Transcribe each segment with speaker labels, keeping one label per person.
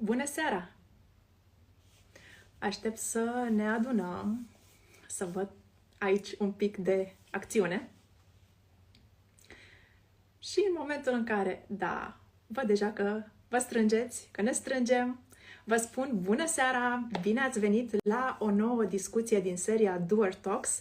Speaker 1: Bună seara! Aștept să ne adunăm, să văd aici un pic de acțiune. Și în momentul în care, da, văd deja că vă strângeți, că ne strângem, vă spun bună seara, bine ați venit la o nouă discuție din seria Do Talks.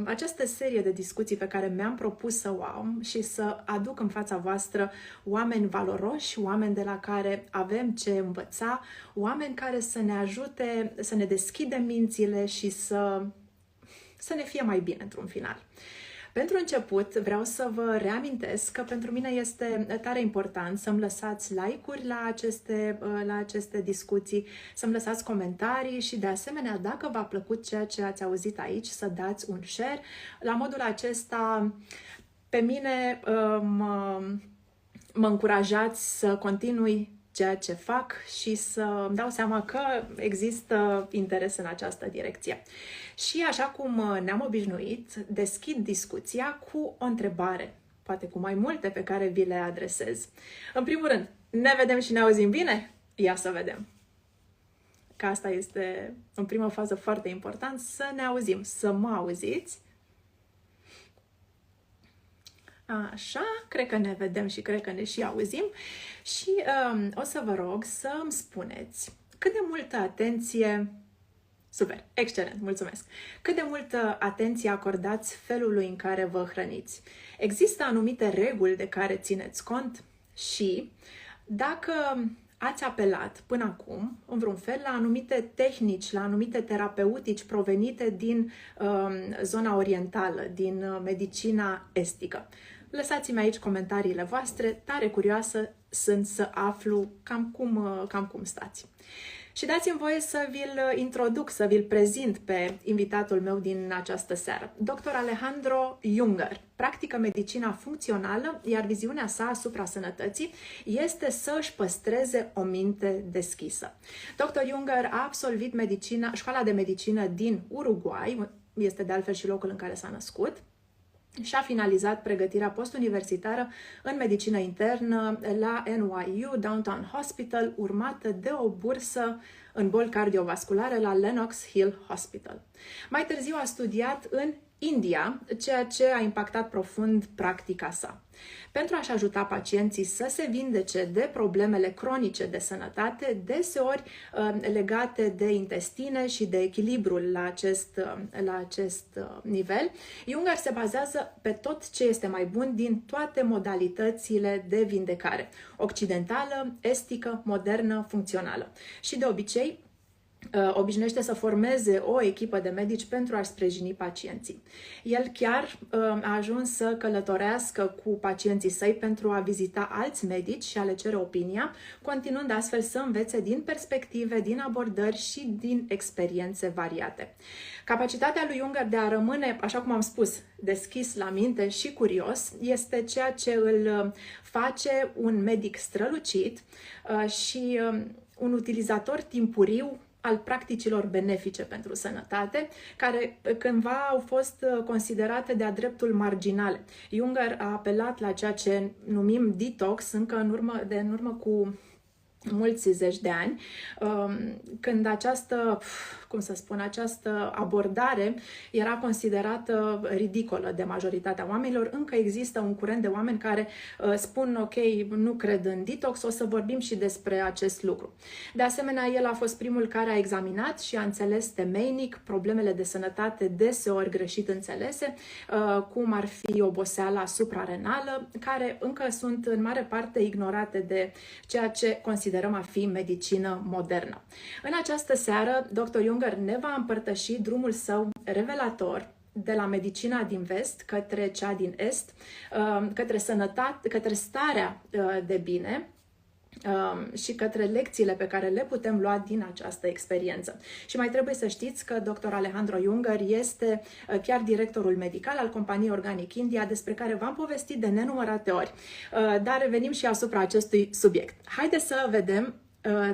Speaker 1: Această serie de discuții pe care mi-am propus să o am și să aduc în fața voastră oameni valoroși, oameni de la care avem ce învăța, oameni care să ne ajute să ne deschidem mințile și să ne fie mai bine într-un final. Pentru început, vreau să vă reamintesc că pentru mine este tare important să-mi lăsați like-uri la aceste discuții, să-mi lăsați comentarii și, de asemenea, dacă v-a plăcut ceea ce ați auzit aici, să dați un share. La modul acesta, pe mine mă încurajați să continui ceea ce fac și să îmi dau seama că există interes în această direcție. Și așa cum ne-am obișnuit, deschid discuția cu o întrebare, poate cu mai multe pe care vi le adresez. În primul rând, ne vedem și ne auzim bine? Ia să vedem! Că asta este, în prima fază, foarte important, să ne auzim, să mă auziți. Așa, cred că ne vedem și cred că ne și auzim și o să vă rog să îmi spuneți cât de multă atenție, super, excelent, mulțumesc, cât de multă atenție acordați felului în care vă hrăniți. Există anumite reguli de care țineți cont și dacă ați apelat până acum, în vreun fel, la anumite tehnici, la anumite terapeutici provenite din zona orientală, din medicina estică. Lăsați-mi aici comentariile voastre, tare curioasă sunt să aflu cam cum stați. Și dați-mi voie să vi-l introduc, să vi-l prezint pe invitatul meu din această seară. Dr. Alejander Junger practică medicina funcțională, iar viziunea sa asupra sănătății este să își păstreze o minte deschisă. Dr. Junger a absolvit școala de medicină din Uruguay, este de altfel și locul în care s-a născut, și a finalizat pregătirea postuniversitară în medicină internă la NYU Downtown Hospital, urmată de o bursă în boli cardiovasculare la Lenox Hill Hospital. Mai târziu a studiat în India, ceea ce a impactat profund practica sa. Pentru a-și ajuta pacienții să se vindece de problemele cronice de sănătate, deseori legate de intestine și de echilibrul la acest nivel, Junger se bazează pe tot ce este mai bun din toate modalitățile de vindecare, occidentală, estică, modernă, funcțională. Și de obicei, obișnuiește să formeze o echipă de medici pentru a-și sprijini pacienții. El chiar a ajuns să călătorească cu pacienții săi pentru a vizita alți medici și a le cere opinia, continuând astfel să învețe din perspective, din abordări și din experiențe variate. Capacitatea lui Junger de a rămâne, așa cum am spus, deschis la minte și curios, este ceea ce îl face un medic strălucit și un utilizator timpuriu al practicilor benefice pentru sănătate, care cândva au fost considerate de-a dreptul marginale. Junger a apelat la ceea ce numim detox încă în urmă cu mulți zeci de ani, când această abordare era considerată ridicolă de majoritatea oamenilor. Încă există un curent de oameni care spun, ok, nu cred în detox, o să vorbim și despre acest lucru. De asemenea, el a fost primul care a examinat și a înțeles temeinic problemele de sănătate deseori greșit înțelese, cum ar fi oboseala suprarenală, care încă sunt în mare parte ignorate de ceea ce considerăm a fi medicină modernă. În această seară, Dr. Junger ne va împărtăși drumul său revelator de la medicina din vest către cea din est, către sănătate, către starea de bine și către lecțiile pe care le putem lua din această experiență. Și mai trebuie să știți că Dr. Alejander Junger este chiar directorul medical al companiei Organic India, despre care v-am povestit de nenumărate ori. Dar revenim și asupra acestui subiect. Haideți să vedem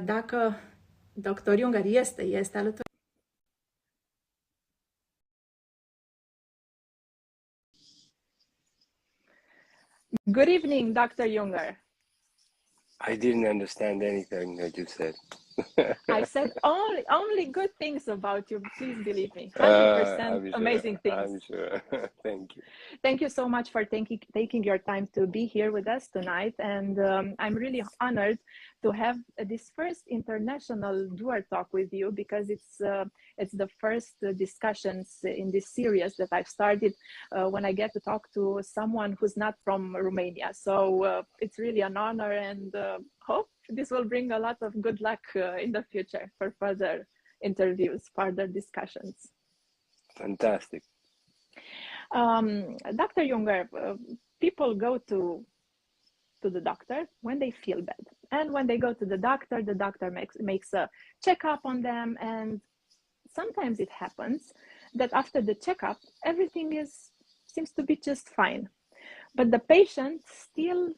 Speaker 1: dacă Dr. Junger este alături. Good evening, Dr. Junger.
Speaker 2: I didn't understand anything that you said.
Speaker 1: I said only good things about you. Please believe me. 100%
Speaker 2: I'm
Speaker 1: amazing
Speaker 2: sure.
Speaker 1: things.
Speaker 2: I'm sure. Thank you.
Speaker 1: Thank you so much for taking your time to be here with us tonight. And I'm really honored to have this first international dual talk with you, because it's the first discussions in this series that I've started when I get to talk to someone who's not from Romania. So it's really an honor, and hope this will bring a lot of good luck in the future for further interviews, further discussions.
Speaker 2: Fantastic.
Speaker 1: Dr. Junger, people go to the doctor when they feel bad. And when they go to the doctor makes a checkup on them. And sometimes it happens that after the checkup, everything seems to be just fine. But the patient still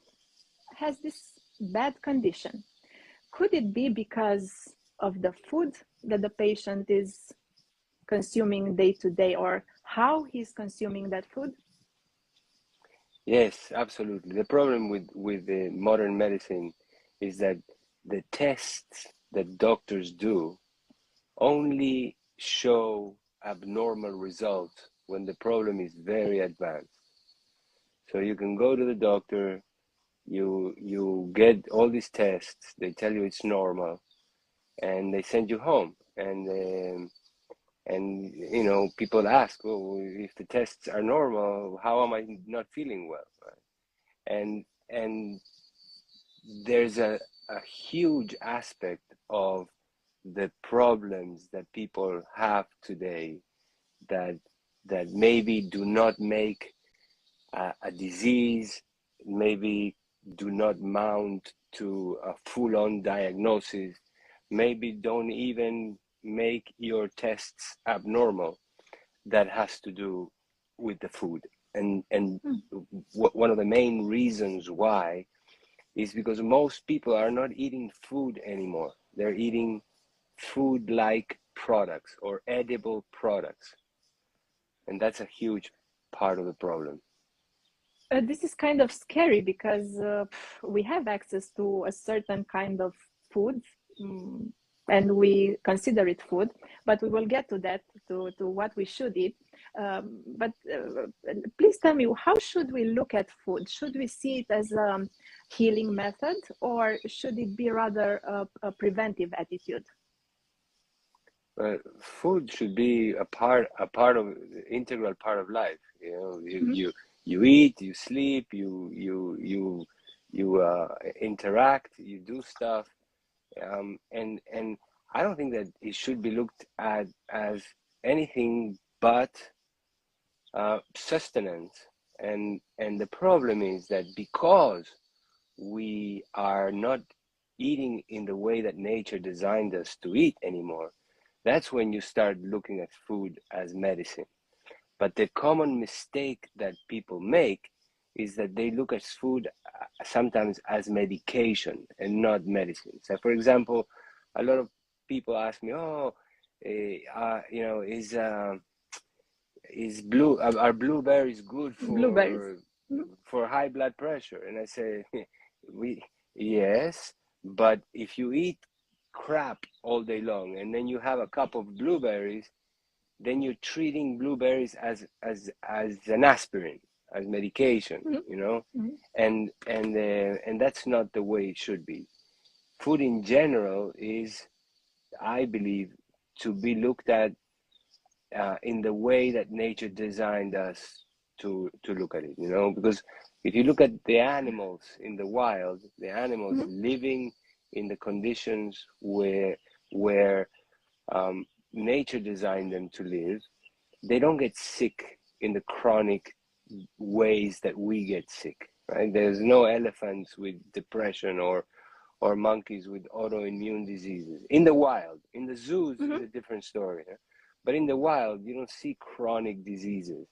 Speaker 1: has this bad condition. Could it be because of the food that the patient is consuming day to day, or how he's consuming that food?
Speaker 2: Yes, absolutely. The problem with the modern medicine is that the tests that doctors do only show abnormal results when the problem is very advanced. So you can go to the doctor, you get all these tests, they tell you it's normal, and they send you home. And you know, people ask, oh, if the tests are normal, how am I not feeling well? Right? And there's a huge aspect of the problems that people have today that maybe do not make a disease, maybe do not mount to a full-on diagnosis, maybe don't even make your tests abnormal, that has to do with the food. And one of the main reasons why is because most people are not eating food anymore. They're eating food-like products or edible products. And that's a huge part of the problem.
Speaker 1: This is kind of scary, because we have access to a certain kind of food, and we consider it food, but we will get to that, to what we should eat. But please tell me, how should we look at food? Should we see it as a healing method, or should it be rather a preventive attitude?
Speaker 2: Food should be a integral part of life. You know, you eat, you sleep, you interact, you do stuff, and I don't think that it should be looked at as anything but sustenance. And the problem is that because we are not eating in the way that nature designed us to eat anymore, that's when you start looking at food as medicine. But the common mistake that people make is that they look at food sometimes as medication and not medicine. So, for example, a lot of people ask me, "Oh, you know, are blueberries good for high blood pressure?" And I say, yes, but if you eat crap all day long and then you have a cup of blueberries, then you're treating blueberries as an aspirin, as medication, you know, and that's not the way it should be. Food in general is, I believe, to be looked at in the way that nature designed us to look at it, you know, because if you look at the animals in the wild, the animals living in the conditions where nature designed them to live, they don't get sick in the chronic ways that we get sick, right? There's no elephants with depression or monkeys with autoimmune diseases in the wild. In the zoos, it's a different story. But in the wild, you don't see chronic diseases.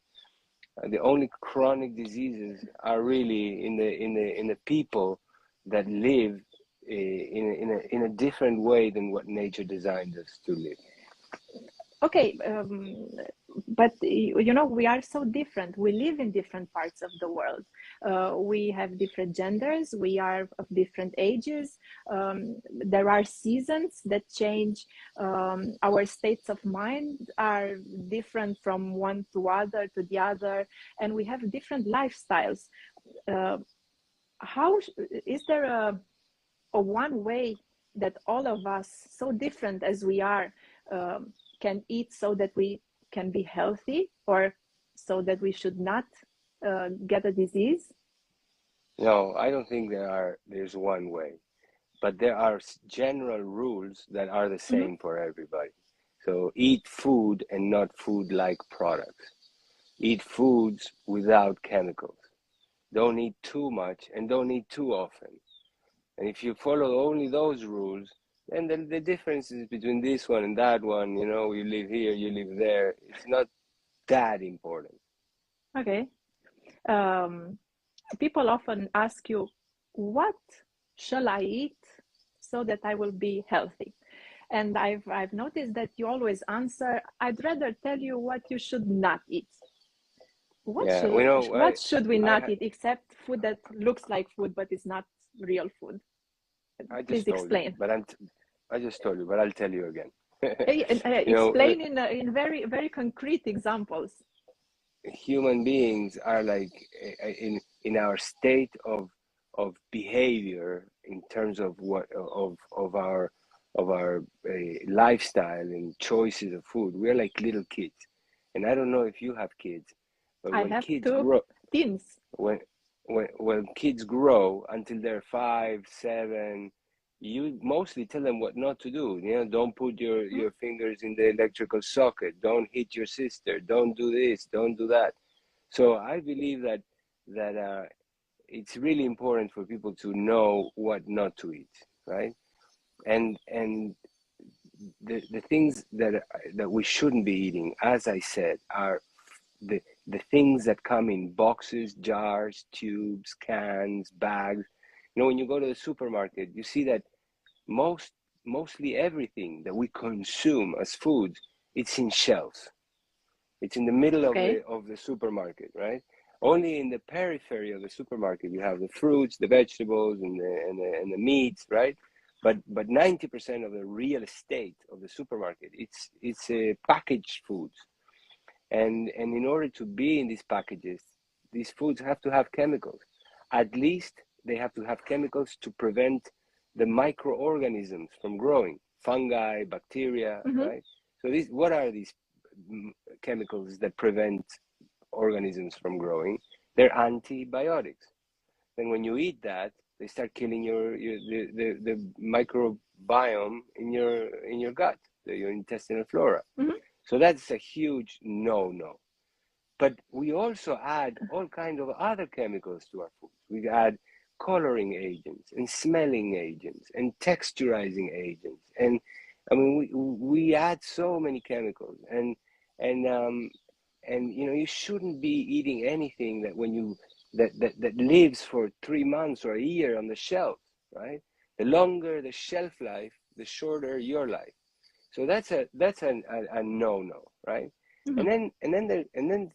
Speaker 2: The only chronic diseases are really in the people that live in a different way than what nature designed us to live.
Speaker 1: Okay, but you know, we are so different. We live in different parts of the world. We have different genders. We are of different ages. There are seasons that change. Our states of mind are different from one to other to the other, and we have different lifestyles. How is there a one way that all of us, so different as we are, can eat so that we can be healthy, or so that we should not get a disease?
Speaker 2: No, I don't think there's one way, but there are general rules that are the same for everybody. So eat food and not food-like products. Eat foods without chemicals. Don't eat too much and don't eat too often. And if you follow only those rules, then the differences between this one and that one, you know, you live here, you live there, it's not that important.
Speaker 1: Okay. People often ask you, what shall I eat so that I will be healthy? And I've noticed that you always answer, I'd rather tell you what you should not eat. What should we not eat, except food that looks like food but is not real food? Please explain.
Speaker 2: I just told you, but I'll tell you again.
Speaker 1: Explain in very, very concrete examples.
Speaker 2: Human beings are like in our state of behavior in terms of our lifestyle and choices of food. We're like little kids, and I don't know if you have kids, but when kids grow until they're 5, 7, you mostly tell them what not to do. You know, don't put your fingers in the electrical socket. Don't hit your sister. Don't do this. Don't do that. So I believe that it's really important for people to know what not to eat, right? And the things that we shouldn't be eating, as I said, are the things that come in boxes, jars, tubes, cans, bags. You know, when you go to the supermarket, you see that mostly everything that we consume as food, it's in shelves. It's in the middle of the supermarket, right? Only in the periphery of the supermarket you have the fruits, the vegetables, and the meats, right? But 90% of the real estate of the supermarket, it's packaged foods, and in order to be in these packages, these foods have to have chemicals. At least they have to have chemicals to prevent the microorganisms from growing, fungi, bacteria, right? So what are these chemicals that prevent organisms from growing? They're antibiotics. Then when you eat that, they start killing the microbiome in your gut, your intestinal flora. So that's a huge no. But we also add all kinds of other chemicals to our food. We add coloring agents and smelling agents and texturizing agents, and I mean we add so many chemicals, and you know, you shouldn't be eating anything that lives for 3 months or a year on the shelf, right? The longer the shelf life, the shorter your life. So that's a no, right? And then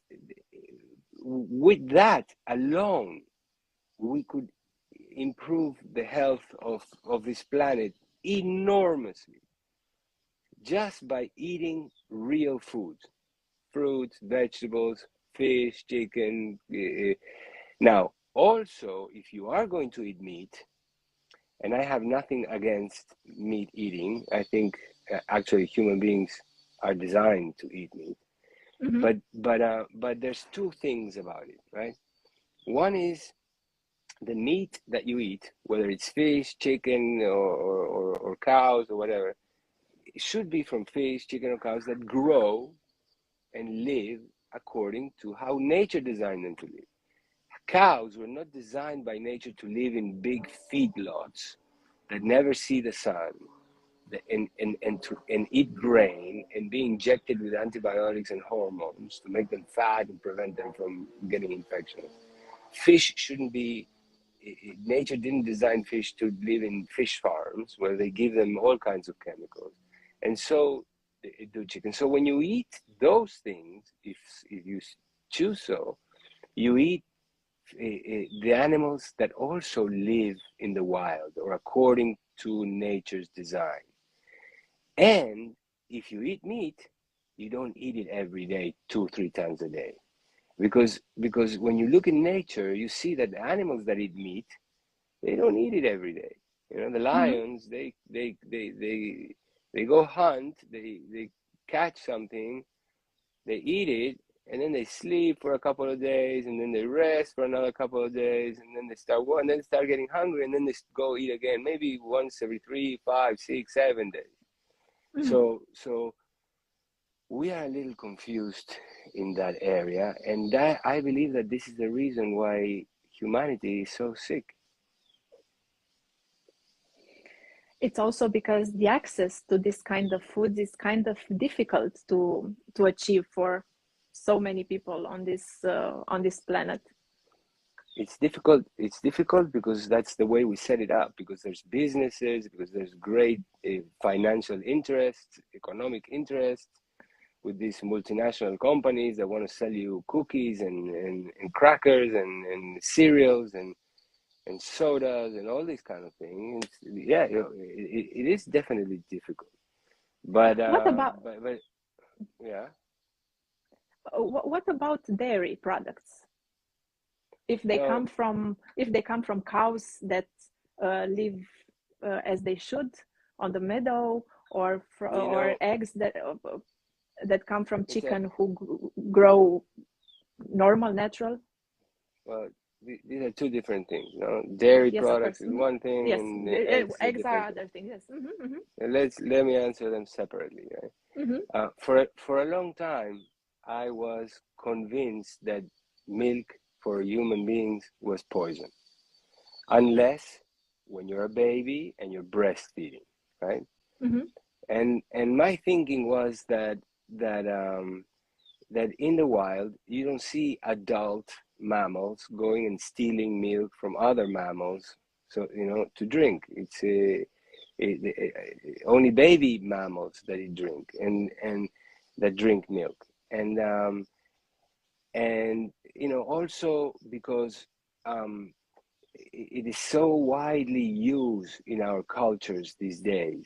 Speaker 2: with that alone, we could improve the health of this planet enormously, just by eating real foods, fruits, vegetables, fish, chicken. Now, also, if you are going to eat meat, and I have nothing against meat eating, I think actually human beings are designed to eat meat. But there's two things about it, right? One is the meat that you eat, whether it's fish, chicken, or cows or whatever, it should be from fish, chicken, or cows that grow and live according to how nature designed them to live. Cows were not designed by nature to live in big feedlots that never see the sun and eat grain and be injected with antibiotics and hormones to make them fat and prevent them from getting infections. Fish shouldn't be, nature didn't design fish to live in fish farms where they give them all kinds of chemicals. And so do chicken. So when you eat those things, if you choose so, you eat the animals that also live in the wild or according to nature's design. And if you eat meat, you don't eat it every day, 2-3 times a day. Because when you look in nature, you see that the animals that eat meat, they don't eat it every day. You know, the lions, they go hunt, they catch something, they eat it, and then they sleep for a couple of days, and then they rest for another couple of days, and then they start getting hungry, and then they go eat again, maybe once every 3, 5, 6, 7 days. So we are a little confused in that area, and that I believe that this is the reason why humanity is so sick.
Speaker 3: It's also because the access to this kind of food is kind of difficult to achieve for so many people on this planet.
Speaker 2: It's difficult because that's the way we set it up, because there's businesses, because there's great financial interests, economic interests with these multinational companies that want to sell you cookies and crackers and cereals and sodas and all these kind of things. Yeah, it is definitely difficult. But
Speaker 3: what about
Speaker 2: yeah?
Speaker 3: What about dairy products? If they come from cows that live as they should on the meadow, or eggs that come from chicken who grow normal, natural.
Speaker 2: Well, these are two different things. You know? Dairy products is one thing,
Speaker 3: yes,
Speaker 2: and
Speaker 3: eggs are other things. Yes.
Speaker 2: Let me answer them separately. Right? For a long time, I was convinced that milk for human beings was poison, unless when you're a baby and you're breastfeeding, right? And my thinking was that in the wild you don't see adult mammals going and stealing milk from other mammals, so to drink. It's only baby mammals that drink and that drink milk, and also because it is so widely used in our cultures these days,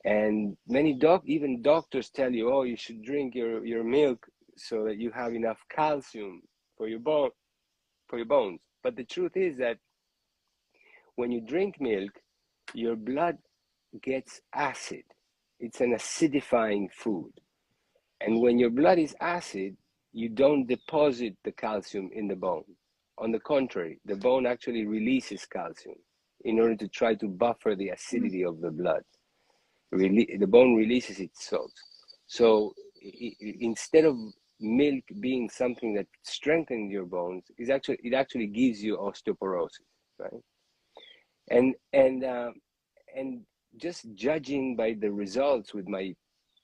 Speaker 2: and many even doctors tell you, oh, you should drink your milk so that you have enough calcium for your bones. But the truth is that when you drink milk, your blood gets acid. It's an acidifying food, and when your blood is acid, you don't deposit the calcium in the bone. On the contrary, the bone actually releases calcium in order to try to buffer the acidity of the blood. The bone releases its salts. So instead of milk being something that strengthens your bones, it actually gives you osteoporosis, right? And just judging by the results with my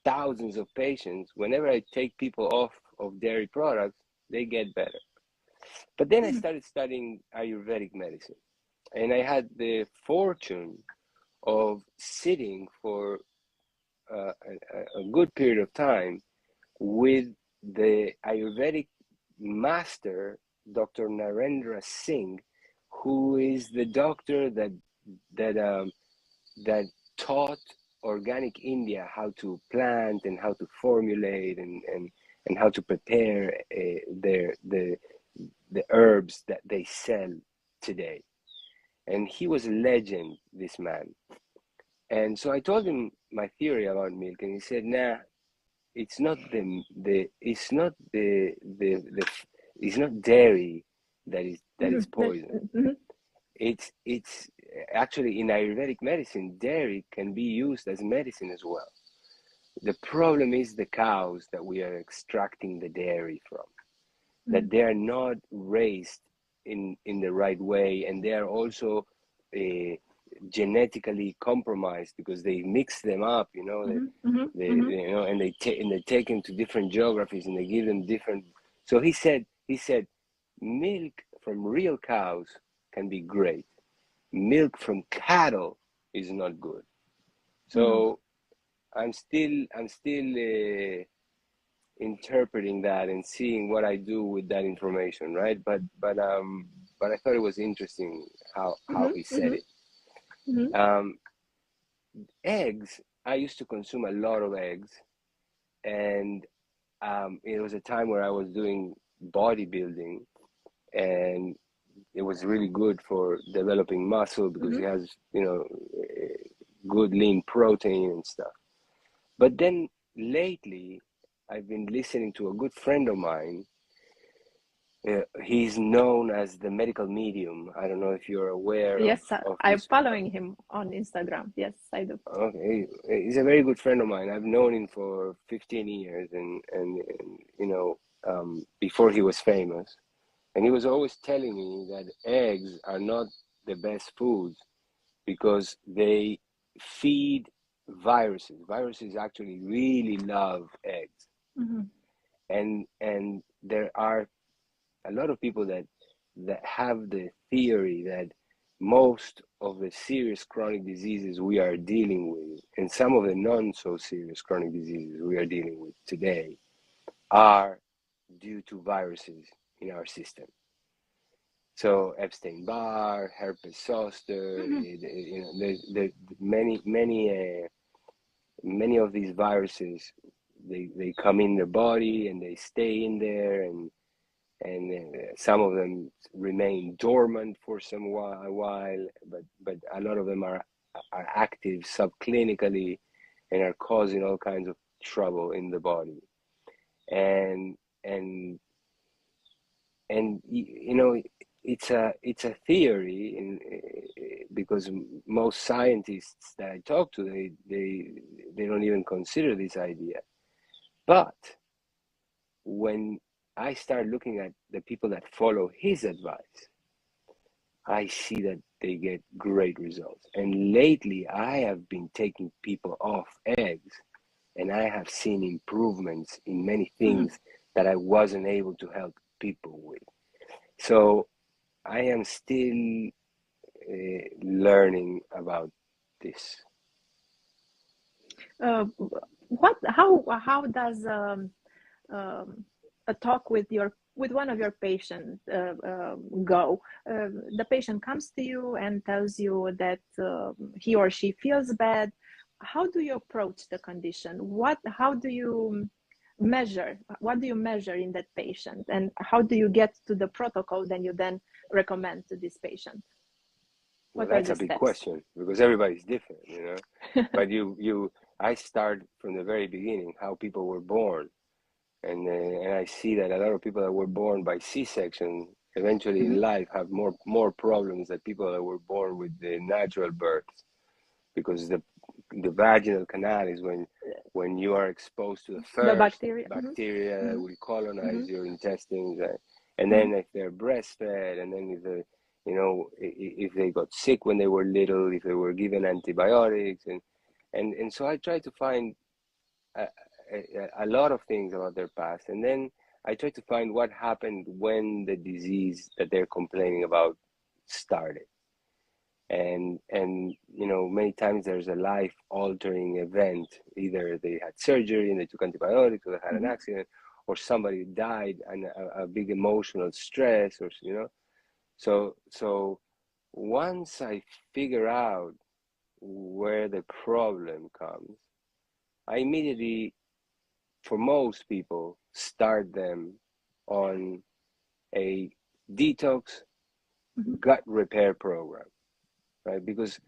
Speaker 2: thousands of patients, whenever I take people off of dairy products, they get better. But then I started studying Ayurvedic medicine, and I had the fortune of sitting for a good period of time with the Ayurvedic master, Dr. Narendra Singh, who is the doctor that taught organic India how to plant and how to formulate and how to prepare the herbs that they sell today. And he was a legend, this man. And so I told him my theory about milk, and he said, "Nah, it's not dairy that is poison. It's actually, in Ayurvedic medicine, dairy can be used as medicine as well. The problem is the cows that we are extracting the dairy from, that they are not raised in the right way, and they are also genetically compromised because they mix them up, and they take them to different geographies and they give them different. So he said milk from real cows can be great. Milk from cattle is not good. So I'm still interpreting that and seeing what I do with that information, right? But I thought it was interesting how he said it. Eggs, I used to consume a lot of eggs, and it was a time where I was doing bodybuilding, and it was really good for developing muscle because it has, you know, good lean protein and stuff. But then lately, I've been listening to a good friend of mine. He's known as the medical medium. I don't know if you're aware.
Speaker 3: Yes,
Speaker 2: of
Speaker 3: I'm following him on Instagram. Yes, I do.
Speaker 2: Okay, he's a very good friend of mine. I've known him for 15 years, and you know, before he was famous. And he was always telling me that eggs are not the best foods because they feed viruses. Viruses actually really love eggs. And there are a lot of people that have the theory that most of the serious chronic diseases we are dealing with, and some of the non so serious chronic diseases we are dealing with today, are due to viruses in our system. So Epstein-Barr, herpes zoster, you know, there's many of these viruses. They come in the body and they stay in there, and some of them remain dormant for a while, but a lot of them are active subclinically and are causing all kinds of trouble in the body. And you know, it's a theory, because most scientists that I talk to, they don't even consider this idea. But when I start looking at the people that follow his advice, I see that they get great results. And lately, I have been taking people off eggs, and I have seen improvements in many things that I wasn't able to help people with. So I am still learning about this.
Speaker 3: How does a talk with one of your patients go? The patient comes to you and tells you that he or she feels bad. How do you approach the condition? How do you measure? What do you measure in that patient, and how do you get to the protocol that you then recommend to this patient?
Speaker 2: Well, that's a big question, because everybody's different, you know. But I start from the very beginning, how people were born, and I see that a lot of people that were born by C-section eventually in life have more problems than people that were born with the natural births, because the vaginal canal is when you are exposed to the first bacteria that will colonize your intestines, and then if they're breastfed, and then if you know, if they got sick when they were little, if they were given antibiotics, and so I try to find a lot of things about their past, and then I try to find what happened when the disease that they're complaining about started. And you know, many times there's a life-altering event. Either they had surgery and they took antibiotics, or they had an accident, or somebody died, and a big emotional stress, or you know. So once I figure out where the problem comes, I immediately, for most people, start them on a detox gut repair program, right? Because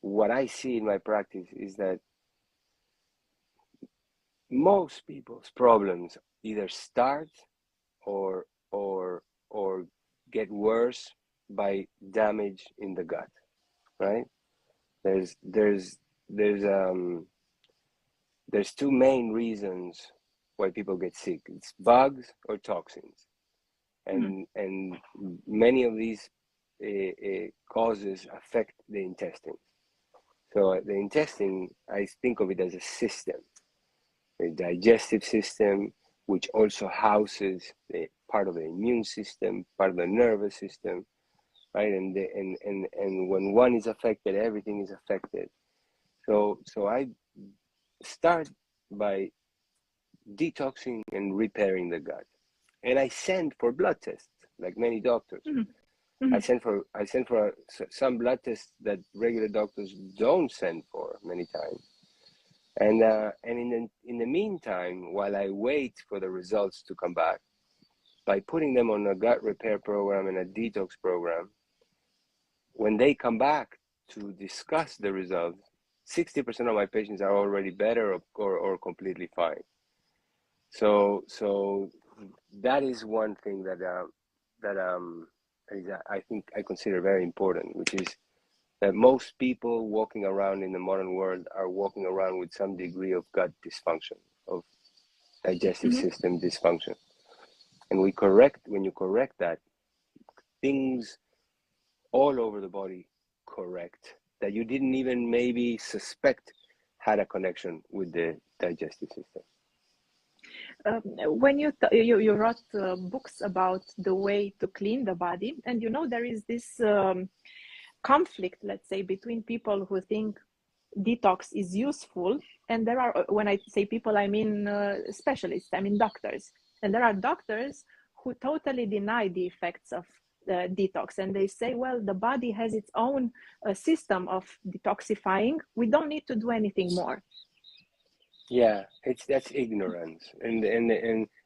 Speaker 2: what I see in my practice is that most people's problems either start or get worse by damage in the gut, right? There's two main reasons why people get sick. It's bugs or toxins, and many of these causes affect the intestines. So the intestine, I think of it as a system, a digestive system, which also houses part of the immune system, part of the nervous system, right? And when one is affected, everything is affected. So I start by detoxing and repairing the gut. And I sent for blood tests, like many doctors. I sent for some blood tests that regular doctors don't send for many times. And in the meantime, while I wait for the results to come back, by putting them on a gut repair program and a detox program, when they come back to discuss the results, 60% of my patients are already better or completely fine. So that is one thing that I think I consider very important, which is that most people walking around in the modern world are walking around with some degree of gut dysfunction, of digestive system dysfunction. And when you correct that, things all over the body correct that you didn't even maybe suspect had a connection with the digestive system.
Speaker 3: When you wrote books about the way to clean the body, and there is this conflict, let's say, between people who think detox is useful, and there are, when I say people, I mean specialists, I mean doctors, and there are doctors who totally deny the effects of detox, and they say, well, the body has its own system of detoxifying, we don't need to do anything more.
Speaker 2: Yeah, that's ignorance, and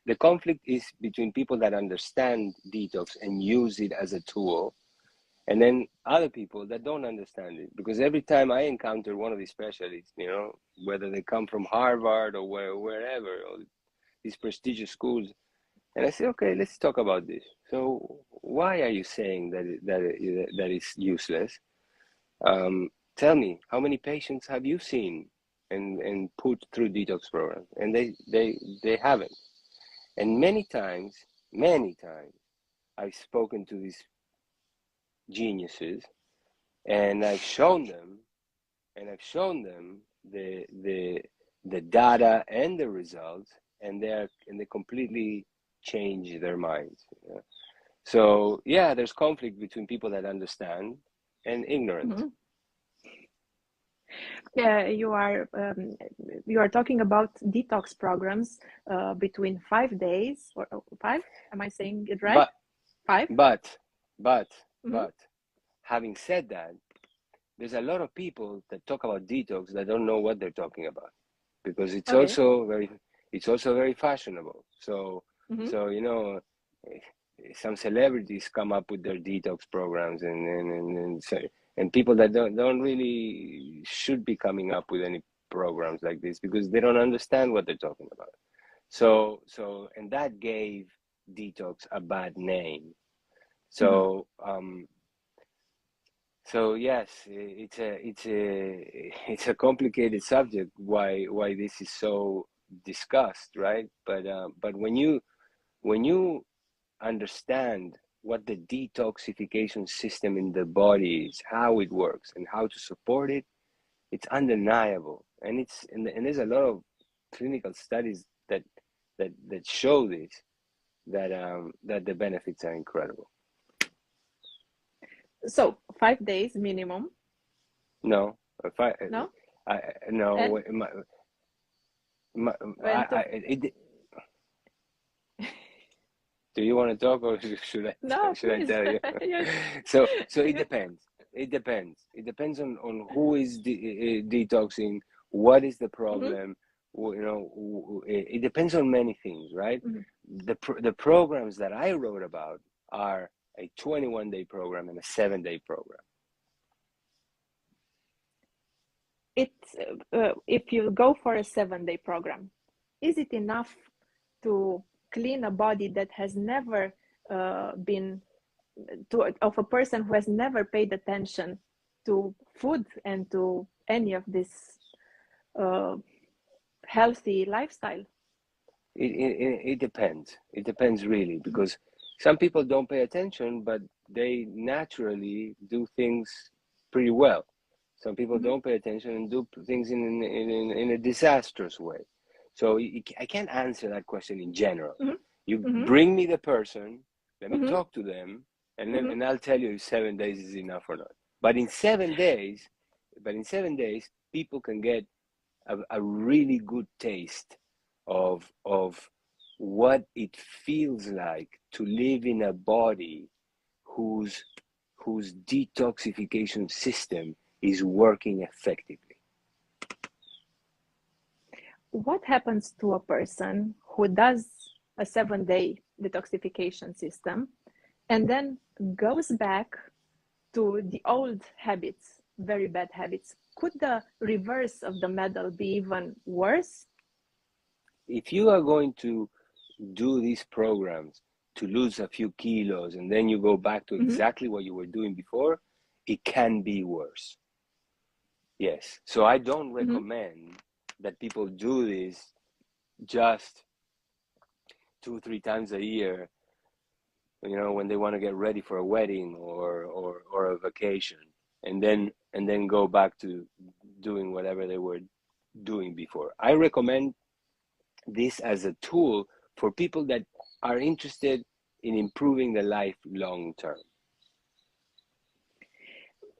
Speaker 2: the conflict is between people that understand detox and use it as a tool, and then other people that don't understand it. Because every time I encounter one of these specialists, whether they come from Harvard or wherever, or these prestigious schools, and I say, okay, let's talk about this. So why are you saying that it's useless? Tell me, how many patients have you seen and put through detox programs? And they haven't. And many times I've spoken to these geniuses, and I've shown them the data and the results, and they completely change their minds. So yeah, there's conflict between people that understand and ignorant.
Speaker 3: Yeah, you are talking about detox programs between 5 days or 5. Am I saying it right? 5.
Speaker 2: But having said that, there's a lot of people that talk about detox that don't know what they're talking about, because it's also very fashionable. So some celebrities come up with their detox programs, and people that don't really should be coming up with any programs like this, because they don't understand what they're talking about. So and that gave detox a bad name. So so yes, it's a complicated subject why this is so discussed, right? But when you understand what the detoxification system in the body is, how it works, and how to support it, it's undeniable. And there's a lot of clinical studies that show this, that the benefits are incredible.
Speaker 3: So 5 days minimum?
Speaker 2: No,
Speaker 3: No.
Speaker 2: No. Do you want to talk, or should I?
Speaker 3: No,
Speaker 2: should I tell you? So it depends. It depends on who is detoxing, what is the problem. It depends on many things, right? The programs that I wrote about are a 21-day program and a 7-day program.
Speaker 3: It's if you go for a 7-day program, is it enough to clean a body that has never been of a person who has never paid attention to food and to any of this healthy lifestyle?
Speaker 2: It depends. It depends really, because some people don't pay attention, but they naturally do things pretty well. Some people don't pay attention and do things in a disastrous way. So I can't answer that question in general. You bring me the person, let me talk to them, and I'll tell you if 7 days is enough or not. But in 7 days, people can get a really good taste of what it feels like to live in a body whose detoxification system is working effectively.
Speaker 3: What happens to a person who does a 7-day detoxification system and then goes back to the old habits, very bad habits? Could the reverse of the medal be even worse?
Speaker 2: If you are going to do these programs to lose a few kilos and then you go back to exactly what you were doing before, it can be worse. Yes. So I don't recommend that people do this just 2-3 times a year, you know, when they want to get ready for a wedding or a vacation, and then go back to doing whatever they were doing before. I recommend this as a tool for people that are interested in improving their life long term.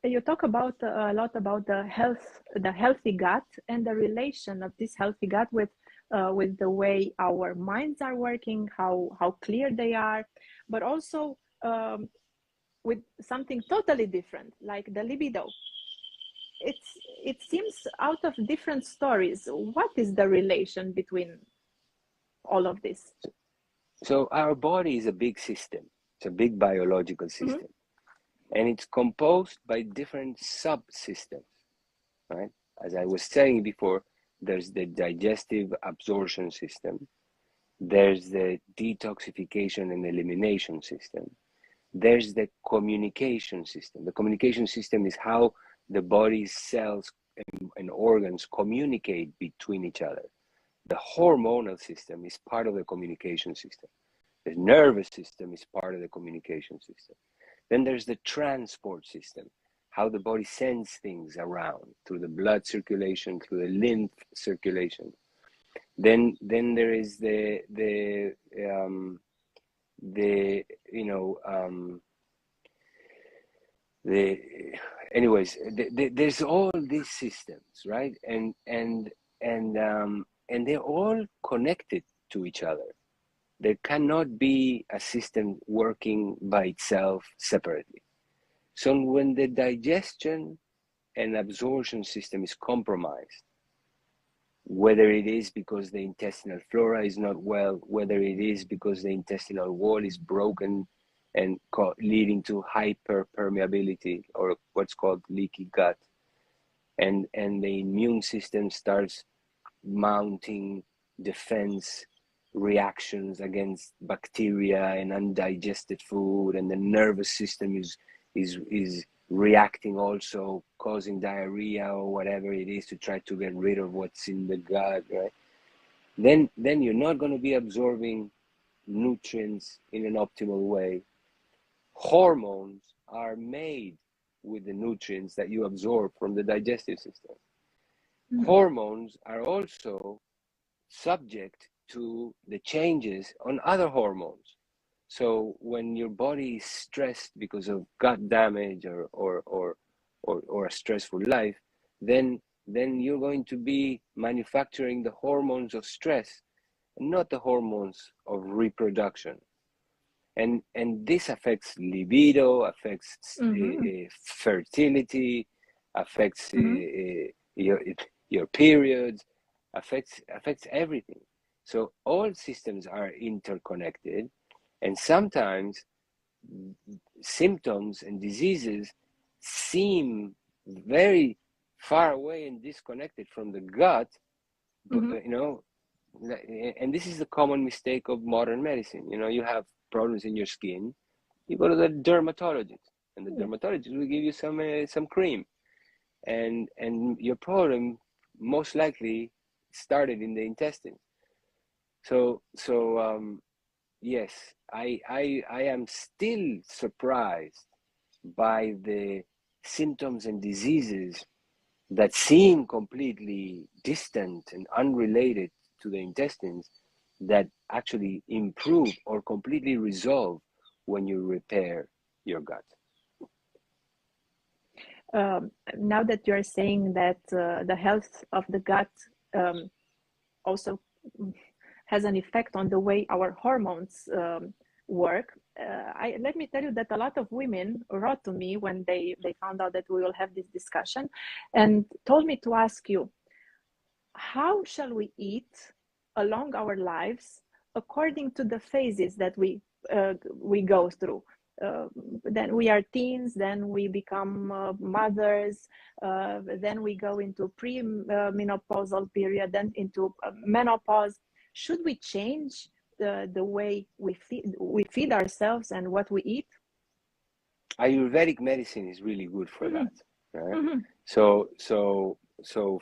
Speaker 3: You talk about a lot about the healthy gut, and the relation of this healthy gut with the way our minds are working, how clear they are, but also with something totally different, like the libido. It seems out of different stories. What is the relation between all of this?
Speaker 2: So our body is a big system. It's a big biological system. And it's composed by different subsystems, right? As I was saying before, there's the digestive absorption system. There's the detoxification and elimination system. There's the communication system. The communication system is how the body's cells and organs communicate between each other. The hormonal system is part of the communication system. The nervous system is part of the communication system. Then there's the transport system, how the body sends things around through the blood circulation, through the lymph circulation. Then there is there's all these systems, right? And they're all connected to each other. There cannot be a system working by itself separately. So when the digestion and absorption system is compromised, whether it is because the intestinal flora is not well, whether it is because the intestinal wall is broken and leading to hyperpermeability or what's called leaky gut, and the immune system starts mounting defense reactions against bacteria and undigested food, and the nervous system is reacting also, causing diarrhea or whatever it is to try to get rid of what's in the gut, right? Then you're not going to be absorbing nutrients in an optimal way. Hormones are made with the nutrients that you absorb from the digestive system. Hormones are also subject to the changes on other hormones. So when your body is stressed because of gut damage or a stressful life, then you're going to be manufacturing the hormones of stress, not the hormones of reproduction. And this affects libido, affects fertility, affects your periods, affects everything. So all systems are interconnected, and sometimes symptoms and diseases seem very far away and disconnected from the gut, but, you know, and this is the common mistake of modern medicine. You know, you have problems in your skin, you go to the dermatologist, and the dermatologist will give you some cream, and your problem most likely started in the intestines. So yes, I am still surprised by the symptoms and diseases that seem completely distant and unrelated to the intestines that actually improve or completely resolve when you repair your gut.
Speaker 3: Now that you're saying that the health of the gut also has an effect on the way our hormones work. Let me tell you that a lot of women wrote to me when they found out that we will have this discussion, and told me to ask you, how shall we eat along our lives according to the phases that we go through? Then we are teens, then we become mothers, then we go into pre-menopausal period, then into menopause. Should we change the way we feed ourselves and what we eat?
Speaker 2: Ayurvedic medicine is really good for that, right?
Speaker 3: Mm-hmm.
Speaker 2: So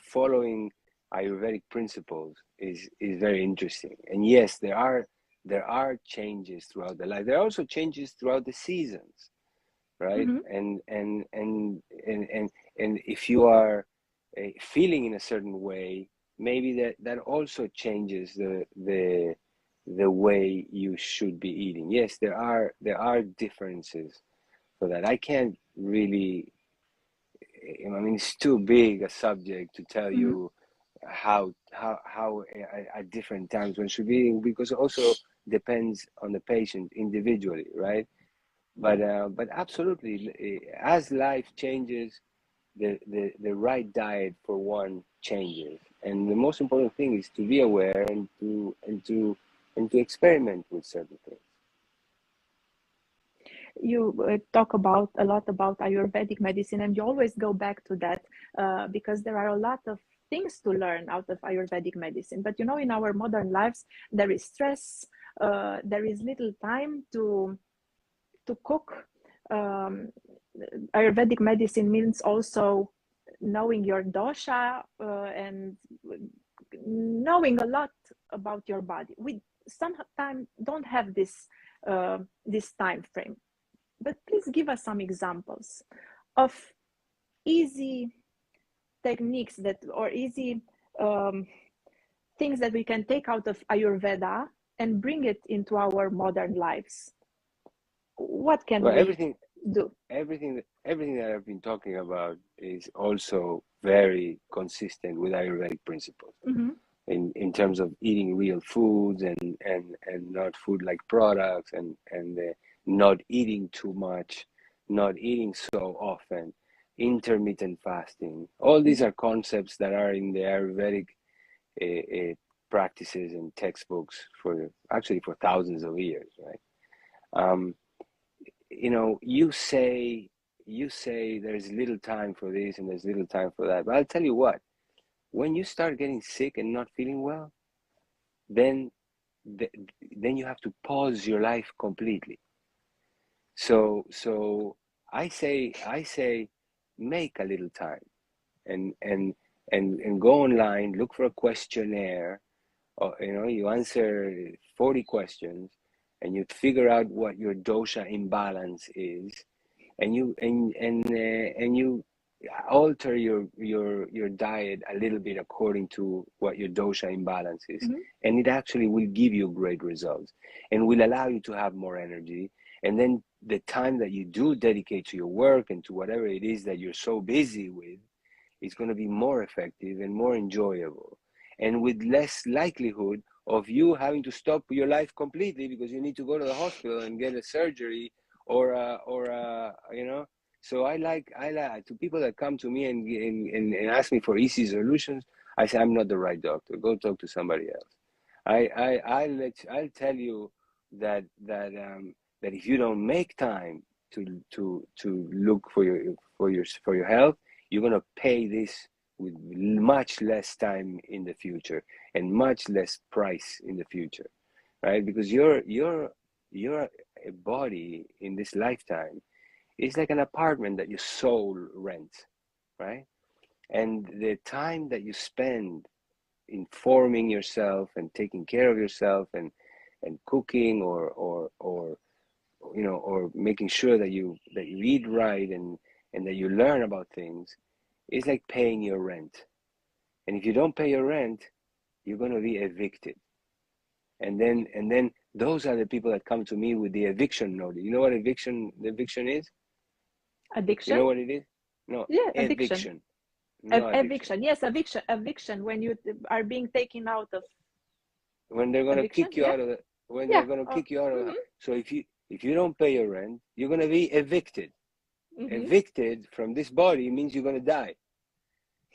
Speaker 2: following Ayurvedic principles is very interesting. And yes, there are changes throughout the life. There are also changes throughout the seasons, right?
Speaker 3: Mm-hmm.
Speaker 2: And if you are feeling in a certain way, maybe that also changes the way you should be eating. Yes, there are differences for that. I can't really, I mean, it's too big a subject to tell
Speaker 3: Mm-hmm.
Speaker 2: you how at different times one should be eating, because it also depends on the patient individually, right? But absolutely, as life changes, the right diet for one changes, and the most important thing is to be aware and to experiment with certain things.
Speaker 3: You talk a lot about Ayurvedic medicine, and you always go back to that because there are a lot of things to learn out of Ayurvedic medicine. But in our modern lives, there is stress, there is little time to cook. Ayurvedic medicine means also knowing your dosha and knowing a lot about your body. We sometimes don't have this time frame. But please give us some examples of easy techniques or easy things that we can take out of Ayurveda and bring it into our modern lives. What can we do?
Speaker 2: Everything that I've been talking about is also very consistent with Ayurvedic principles.
Speaker 3: Mm-hmm.
Speaker 2: In terms of eating real foods and not food like products and not eating too much, not eating so often, intermittent fasting. All these are concepts that are in the Ayurvedic practices and textbooks for thousands of years, right? You say there's little time for this and there's little time for that, but I'll tell you what, when you start getting sick and not feeling well, then you have to pause your life completely. So I say make a little time and go online, look for a questionnaire, or you answer 40 questions and you figure out what your dosha imbalance is, and you alter your diet a little bit according to what your dosha imbalance is.
Speaker 3: Mm-hmm.
Speaker 2: And it actually will give you great results and will allow you to have more energy. And then the time that you do dedicate to your work and to whatever it is that you're so busy with is going to be more effective and more enjoyable, and with less likelihood of you having to stop your life completely because you need to go to the hospital and get a surgery or So I like to people that come to me and ask me for easy solutions. I say, I'm not the right doctor. Go talk to somebody else. I'll tell you that if you don't make time to look for your health, you're gonna pay this with much less time in the future and much less price in the future, right? Because your body in this lifetime is like an apartment that your soul rents, right? And the time that you spend informing yourself and taking care of yourself and cooking or making sure that you eat right and that you learn about things is like paying your rent. And if you don't pay your rent, you're going to be evicted. And then those are the people that come to me with the eviction notice. You know what the eviction is?
Speaker 3: Addiction?
Speaker 2: You know what it is? No.
Speaker 3: Yeah,
Speaker 2: eviction.
Speaker 3: Eviction. Yes, eviction. When you are being taken out of.
Speaker 2: No, addiction. Eviction.
Speaker 3: Yes.
Speaker 2: Eviction.
Speaker 3: Eviction. Yes, eviction. When you are being taken out of.
Speaker 2: No, eviction. when they're going to
Speaker 3: Eviction,
Speaker 2: kick you
Speaker 3: yeah.
Speaker 2: out of the, when
Speaker 3: Yeah.
Speaker 2: they're going to kick you out of
Speaker 3: Mhm.
Speaker 2: the, so if you don't pay your rent, you're going to be evicted.
Speaker 3: Mhm.
Speaker 2: Evicted from this body means you're going to die,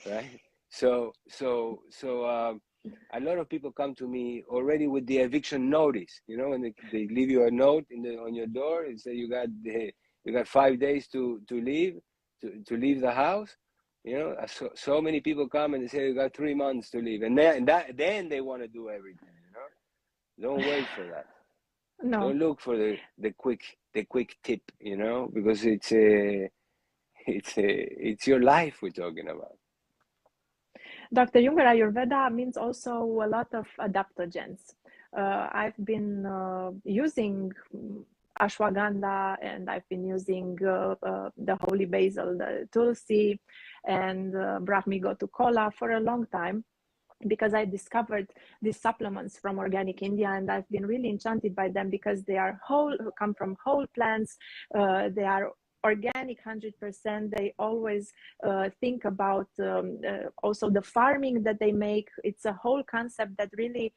Speaker 2: right? So a lot of people come to me already with the eviction notice. You know, when they leave you a note on your door and say you got 5 days to leave the house. You know, so many people come and they say you got 3 months to leave, and then they want to do everything. You know, don't wait for that.
Speaker 3: No.
Speaker 2: Don't look for the quick tip. You know, because it's your life we're talking about.
Speaker 3: Dr. Junger, Ayurveda means also a lot of adaptogens. I've been using ashwagandha, and I've been using the holy basil, the tulsi, and brahmi gotu kola for a long time, because I discovered these supplements from organic India, and I've been really enchanted by them because they are come from whole plants. They are organic 100%. They always think about also the farming that they make. It's a whole concept that really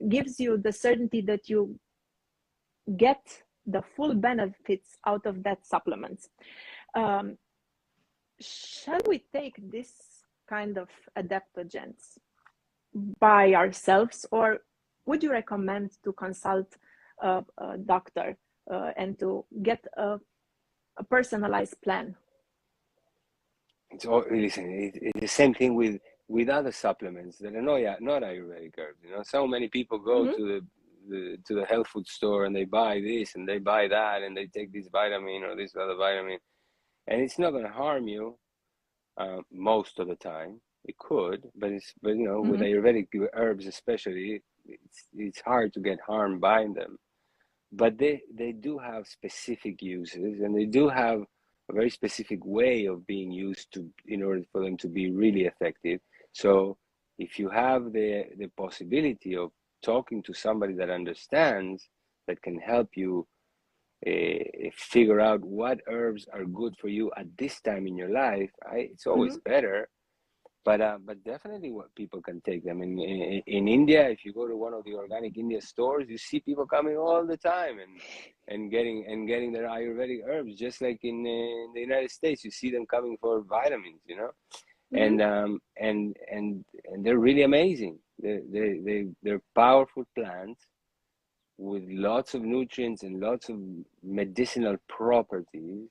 Speaker 3: gives you the certainty that you get the full benefits out of that supplements. Shall we take this kind of adaptogens by ourselves, or would you recommend to consult a doctor and to get a personalized plan?
Speaker 2: It's the same thing with other supplements that are not Ayurvedic herbs. You know, so many people go to the health food store and they buy this and they buy that and they take this vitamin or this other vitamin, and it's not going to harm you most of the time. It could, but you know, with Ayurvedic herbs especially, it's hard to get harmed by them. But they do have specific uses, and they do have a very specific way of being used in order for them to be really effective. So if you have the possibility of talking to somebody that understands, that can help you figure out what herbs are good for you at this time in your life, it's always better. But definitely what people can take them. In India, if you go to one of the organic India stores, you see people coming all the time and getting their Ayurvedic herbs, just like in the United States, you see them coming for vitamins, you know, and they're really amazing. They're powerful plants with lots of nutrients and lots of medicinal properties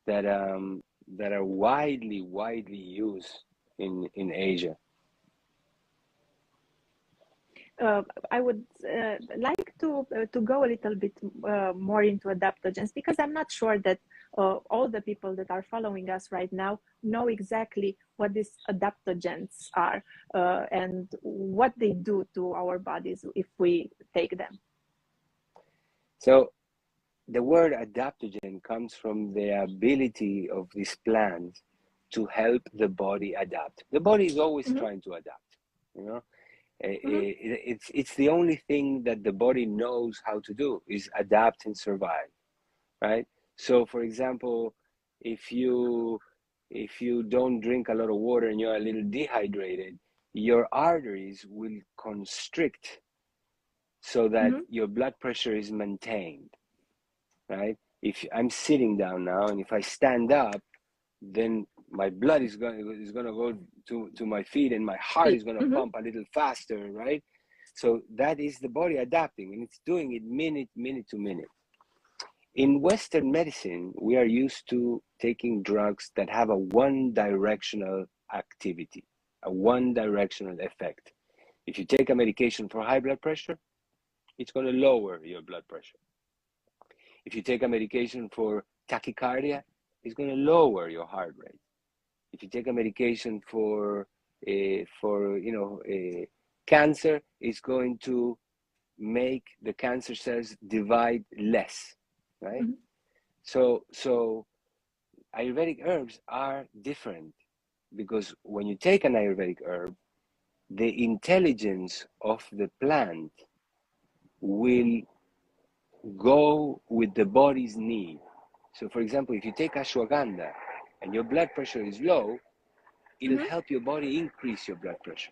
Speaker 2: that are widely used in Asia.
Speaker 3: I would like to go a little bit more into adaptogens, because I'm not sure that all the people that are following us right now know exactly what these adaptogens are and what they do to our bodies if we take them.
Speaker 2: So the word adaptogen comes from the ability of these plants to help the body adapt. The body is always trying to adapt, you know. It's the only thing that the body knows how to do, is adapt and survive, right? So for example, if you don't drink a lot of water and you're a little dehydrated, your arteries will constrict so that your blood pressure is maintained, right? If I'm sitting down now and if I stand up, then my blood is going to go to my feet and my heart is going to pump a little faster, right? So that is the body adapting, and it's doing it minute to minute. In Western medicine, we are used to taking drugs that have a one-directional activity, a one-directional effect. If you take a medication for high blood pressure, it's going to lower your blood pressure. If you take a medication for tachycardia, it's going to lower your heart rate. If you take a medication for cancer, it's going to make the cancer cells divide less, right? So Ayurvedic herbs are different, because when you take an Ayurvedic herb, the intelligence of the plant will go with the body's need. So for example, if you take ashwagandha and your blood pressure is low, it'll help your body increase your blood pressure.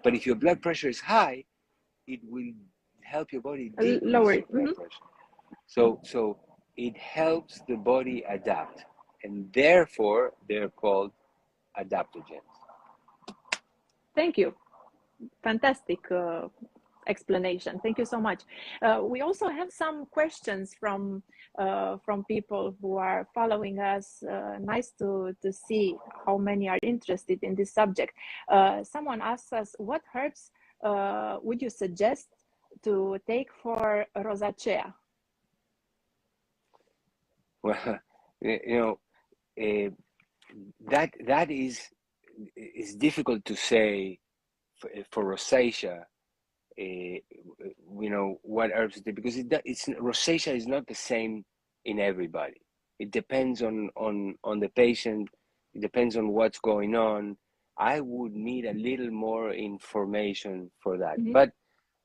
Speaker 2: But if your blood pressure is high, it will help your body decrease
Speaker 3: Lower it.
Speaker 2: your blood pressure. So it helps the body adapt, and therefore they're called adaptogens.
Speaker 3: Thank you. Fantastic explanation. Thank you so much. We also have some questions from people who are following us. Nice to see how many are interested in this subject. Someone asks us, what herbs would you suggest to take for rosacea?
Speaker 2: Well, that is difficult to say for rosacea. What herbs, because rosacea is not the same in everybody. It depends on the patient. It depends on what's going on. I would need a little more information for that.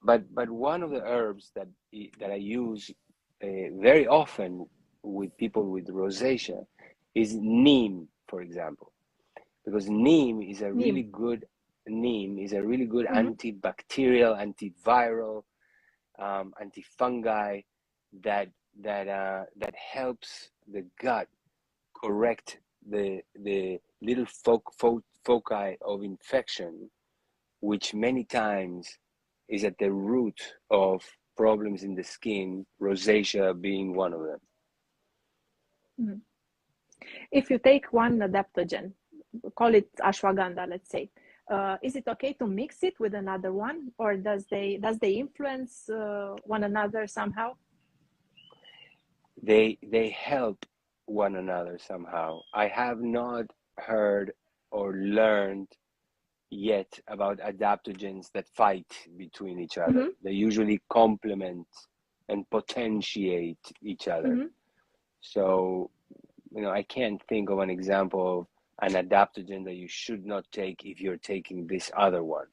Speaker 2: But one of the herbs that I use very often with people with rosacea is neem, for example, because neem is a really good antibacterial, antiviral, antifungi that helps the gut correct the little foci of infection, which many times is at the root of problems in the skin, rosacea being one of them.
Speaker 3: If you take one adaptogen, call it ashwagandha, let's say, is it okay to mix it with another one, or does they influence one another somehow?
Speaker 2: They help one another somehow. I have not heard or learned yet about adaptogens that fight between each other. They usually complement and potentiate each other. So, I can't think of an example of an adaptogen that you should not take if you're taking this other one.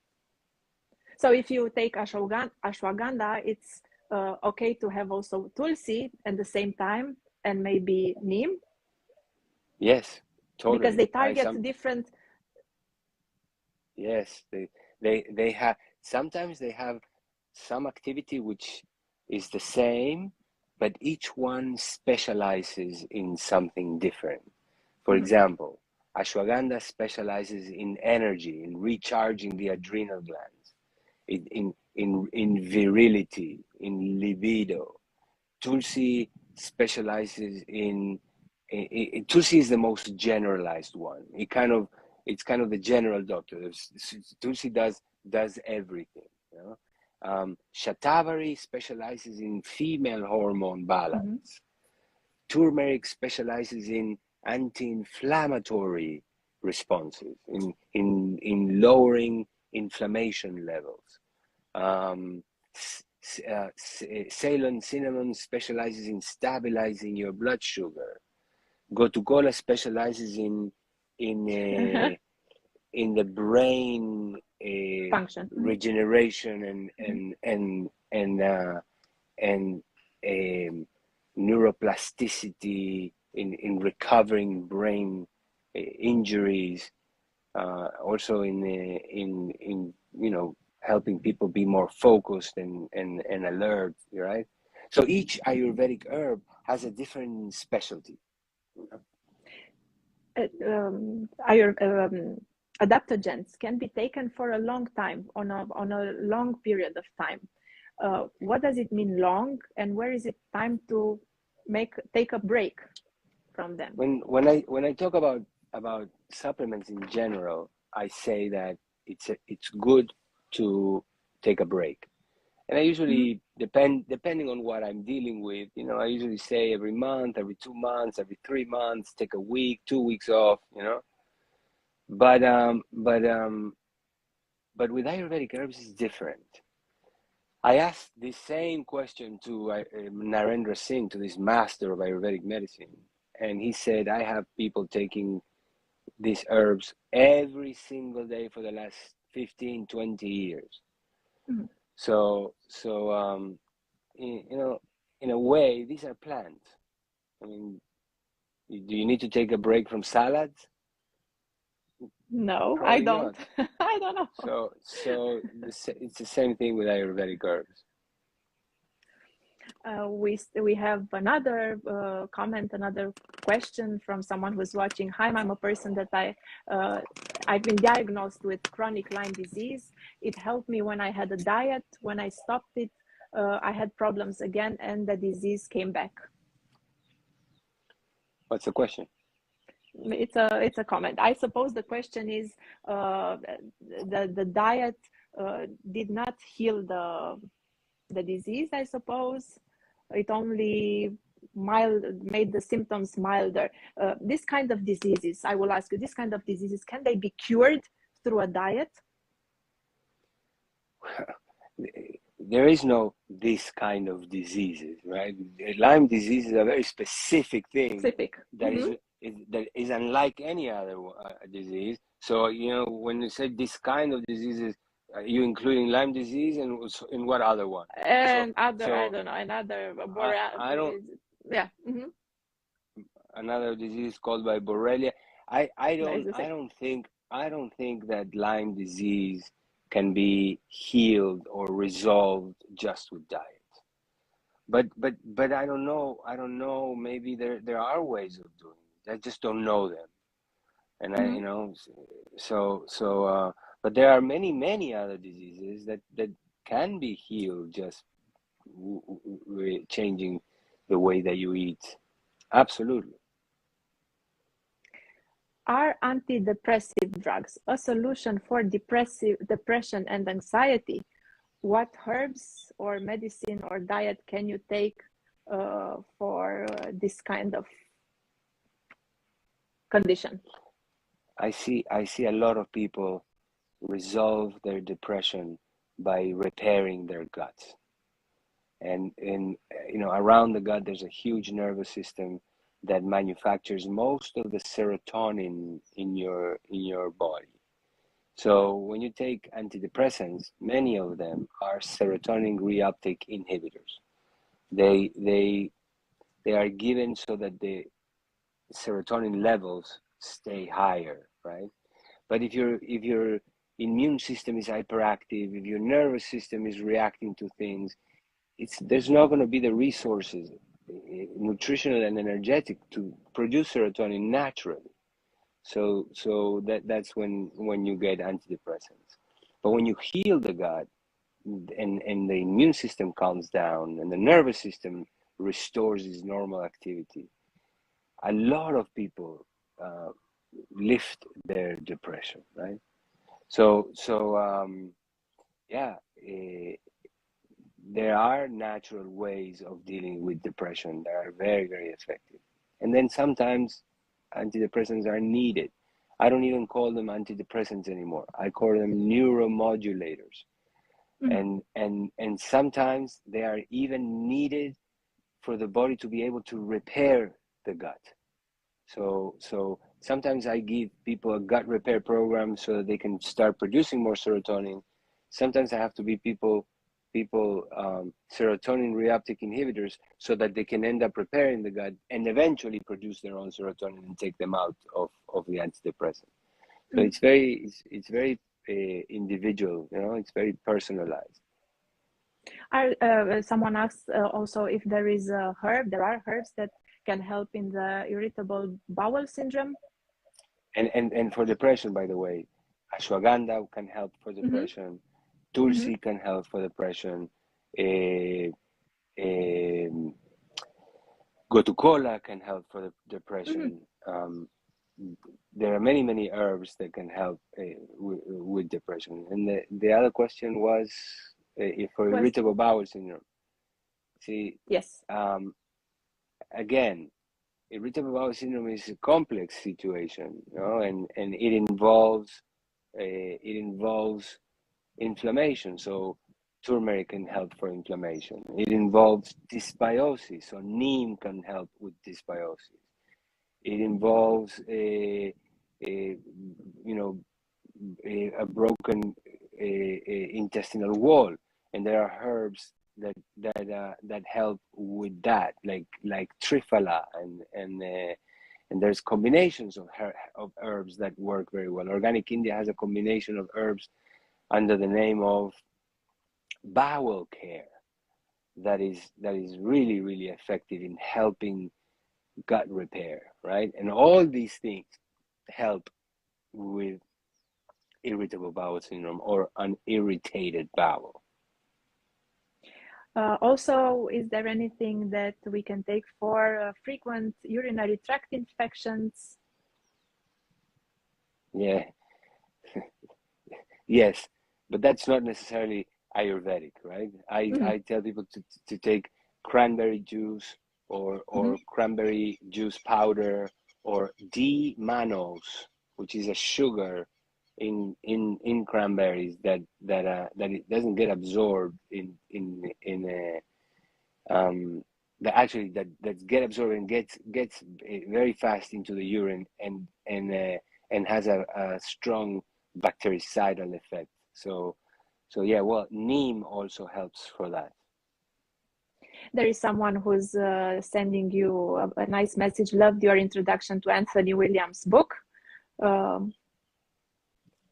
Speaker 3: So if you take ashwagandha, it's okay to have also tulsi at the same time, and maybe neem?
Speaker 2: Yes, totally.
Speaker 3: Because they target different...
Speaker 2: Yes, they have, sometimes they have some activity which is the same, but each one specializes in something different. For example, ashwagandha specializes in energy, in recharging the adrenal glands, in virility, in libido. Tulsi specializes in Tulsi is the most generalized one. It's kind of the general doctor. Tulsi does everything. Shatavari specializes in female hormone balance. Turmeric specializes in anti-inflammatory responses, in lowering inflammation levels. Ceylon cinnamon specializes in stabilizing your blood sugar. Gotukola specializes in the brain
Speaker 3: function,
Speaker 2: regeneration and neuroplasticity, in recovering brain injuries, also in helping people be more focused and alert, right? So each Ayurvedic herb has a different specialty.
Speaker 3: Adaptogens can be taken for a long time, on a long period of time. What does it mean long, and where is it time to take a break from them?
Speaker 2: When I talk about supplements in general, I say that it's good to take a break. And I usually, depending on what I'm dealing with, I usually say every month, every 2 months, every 3 months, take a week, 2 weeks off, But with Ayurvedic herbs, it's different. I asked the same question to Narendra Singh, to this master of Ayurvedic medicine, and he said, I have people taking these herbs every single day for the last 15, 20 years. So in a way, these are plants. I mean, do you need to take a break from salads?
Speaker 3: No, I
Speaker 2: Probably
Speaker 3: don't.
Speaker 2: not.
Speaker 3: I don't know.
Speaker 2: So it's the same thing with Ayurvedic herbs.
Speaker 3: We have another comment, another question from someone who's watching. Hi, I'm a person that I've been diagnosed with chronic Lyme disease. It helped me when I had a diet. When I stopped it, I had problems again, and the disease came back.
Speaker 2: What's the question?
Speaker 3: It's a comment. I suppose the question is the diet did not heal the disease. I suppose it only made the symptoms milder. This kind of diseases, I will ask you, this kind of diseases, can they be cured through a diet?
Speaker 2: There is no this kind of diseases, right? Lyme disease is a very specific thing. That is unlike any other disease. So, you know, when you say this kind of diseases, are you including Lyme disease and in what other one?
Speaker 3: And I don't know, another
Speaker 2: I don't.
Speaker 3: Yeah.
Speaker 2: Another disease called by Borrelia. I don't think that Lyme disease can be healed or resolved just with diet. But I don't know. Maybe there are ways of doing it. I just don't know them. And but there are many other diseases that can be healed just changing the way that you eat. Absolutely.
Speaker 3: Are antidepressive drugs a solution for depression and anxiety? What herbs or medicine or diet can you take for this kind of condition?
Speaker 2: I see a lot of people resolve their depression by repairing their guts. And around the gut, there's a huge nervous system that manufactures most of the serotonin in your body. So when you take antidepressants, many of them are serotonin reuptake inhibitors. They are given so that the serotonin levels stay higher, right? But if your immune system is hyperactive, if your nervous system is reacting to things, there's not going to be the resources, nutritional and energetic, to produce serotonin naturally. So that's when you get antidepressants. But when you heal the gut and the immune system calms down and the nervous system restores its normal activity, a lot of people lift their depression, right? There are natural ways of dealing with depression that are very, very effective. And then sometimes antidepressants are needed. I don't even call them antidepressants anymore. I call them neuromodulators. And sometimes they are even needed for the body to be able to repair the gut. So sometimes I give people a gut repair program so that they can start producing more serotonin. Sometimes I have to give people serotonin reuptake inhibitors so that they can end up repairing the gut and eventually produce their own serotonin and take them out of the antidepressant. So it's very individual, it's very personalized.
Speaker 3: Someone asked also if there are herbs that can help in the irritable bowel syndrome.
Speaker 2: And for depression, by the way, ashwagandha can help for depression. Tulsi can help for depression. Gotukola can help for the depression. There are many herbs that can help with depression. And the other question was for irritable bowel syndrome. See,
Speaker 3: yes.
Speaker 2: Again, irritable bowel syndrome is a complex situation, and it involves inflammation. So turmeric can help for inflammation. It involves dysbiosis, so neem can help with dysbiosis. It involves a broken intestinal wall, and there are herbs that help with that, like triphala And there's combinations of herbs that work very well. Organic India has a combination of herbs under the name of bowel care that is really, really effective in helping gut repair, right? And all these things help with irritable bowel syndrome or an irritated bowel.
Speaker 3: Also, is there anything that we can take for frequent urinary tract infections?
Speaker 2: Yeah. Yes, but that's not necessarily Ayurvedic, right? I tell people to take cranberry juice or cranberry juice powder or D-mannose, which is a sugar in cranberries that it doesn't get absorbed that get absorbed and gets very fast into the urine and has a strong bactericidal effect. So yeah, well, neem also helps for that.
Speaker 3: There is someone who's sending you a nice message. Loved your introduction to Anthony Williams' book.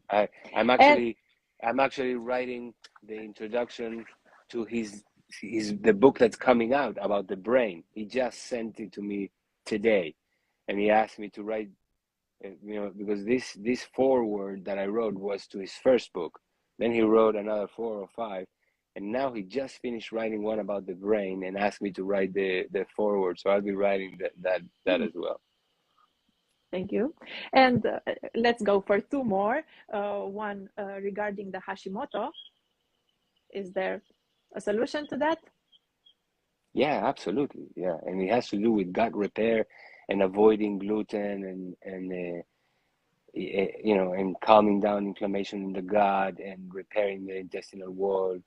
Speaker 2: I'm actually writing the introduction to the book that's coming out about the brain. He just sent it to me today, and he asked me to write, because this foreword that I wrote was to his first book. Then he wrote another 4 or 5, and now he just finished writing one about the brain and asked me to write the foreword. So I'll be writing that as well.
Speaker 3: Thank you. And let's go for 2 more. One regarding the Hashimoto. Is there a solution to that?
Speaker 2: Yeah, absolutely. Yeah, and it has to do with gut repair and avoiding gluten and and calming down inflammation in the gut and repairing the intestinal wall.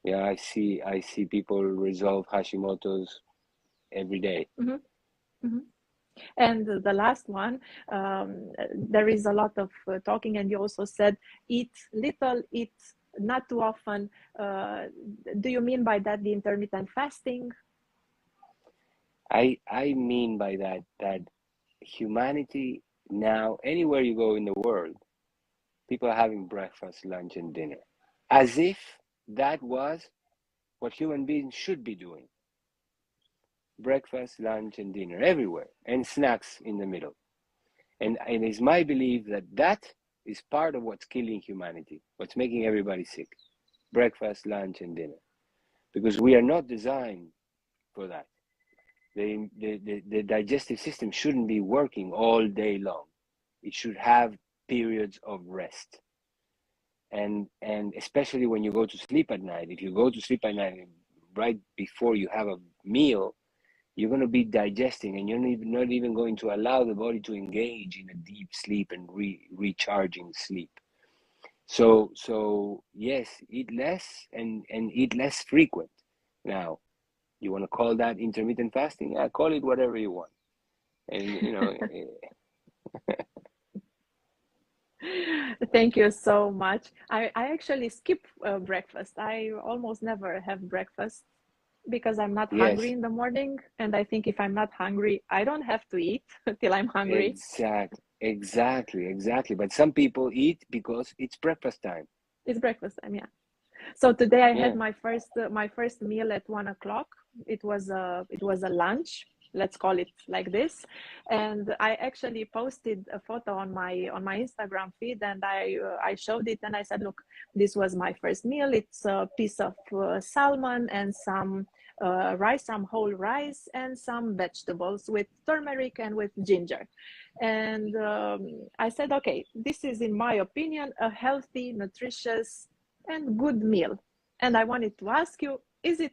Speaker 2: Yeah, I see people resolve Hashimoto's every day.
Speaker 3: Mm-hmm. Mm-hmm. And the last one, there is a lot of talking, and you also said eat little, eat not too often. Do you mean by that the intermittent fasting?
Speaker 2: I mean by that humanity now, anywhere you go in the world, people are having breakfast, lunch, and dinner, as if that was what human beings should be doing. Breakfast, lunch, and dinner everywhere, and snacks in the middle. And it's my belief that is part of what's killing humanity, what's making everybody sick. Breakfast, lunch, and dinner. Because we are not designed for that. The digestive system shouldn't be working all day long. It should have periods of rest. And especially when you go to sleep at night, if you go to sleep at night right before you have a meal, you're going to be digesting, and you're not even going to allow the body to engage in a deep sleep and recharging sleep. So yes, eat less and eat less frequent. Now, you want to call that intermittent fasting? I call it whatever you want. And
Speaker 3: Thank you so much. I actually skip breakfast. I almost never have breakfast because I'm not hungry in the morning. And I think if I'm not hungry, I don't have to eat till I'm hungry.
Speaker 2: Exactly. But some people eat because it's breakfast time.
Speaker 3: It's breakfast time, yeah. So today I had my first meal at 1 o'clock. It was a lunch, let's call it like this. And I actually posted a photo on my Instagram feed, and I showed it, and I said, look, this was my first meal. It's a piece of salmon and some rice, some whole rice, and some vegetables with turmeric and with ginger. And I said, okay, this is, in my opinion, a healthy, nutritious, and good meal. And I wanted to ask you, is it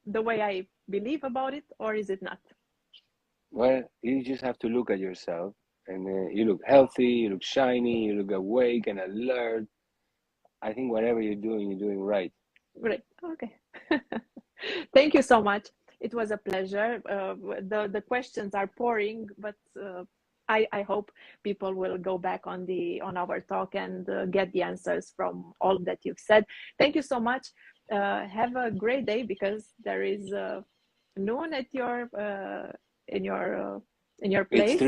Speaker 3: the way I believe about it, or is it not?
Speaker 2: Well, you just have to look at yourself, and you look healthy, you look shiny, you look awake and alert. I think whatever you're doing right.
Speaker 3: Great. Okay. Thank you so much. It was a pleasure. The questions are pouring, but I hope people will go back on our talk and get the answers from all that you've said. Thank you so much. Have a great day, because there is noon at in your place?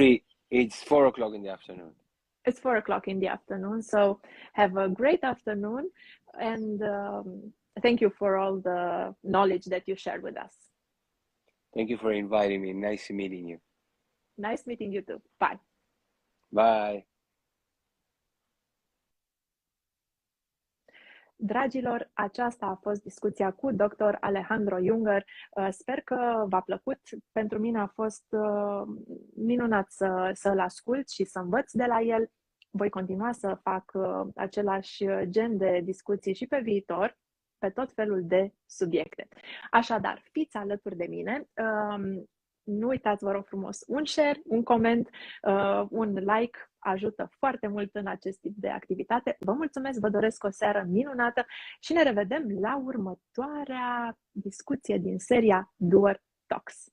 Speaker 2: It's 4 o'clock in the afternoon.
Speaker 3: It's 4 o'clock in the afternoon. So have a great afternoon, and thank you for all the knowledge that you shared with us.
Speaker 2: Thank you for inviting me. Nice meeting you.
Speaker 3: Nice meeting you too. Bye.
Speaker 2: Bye.
Speaker 3: Dragilor, aceasta a fost discuția cu Dr. Alejander Junger. Sper că v-a plăcut. Pentru mine a fost minunat să-l ascult și să învăț de la el. Voi continua să fac același gen de discuții și pe viitor, pe tot felul de subiecte. Așadar, fiți alături de mine. Nu uitați, vă rog frumos, un share, un coment, un like, ajută foarte mult în acest tip de activitate. Vă mulțumesc, vă doresc o seară minunată și ne revedem la următoarea discuție din seria Doer Talks.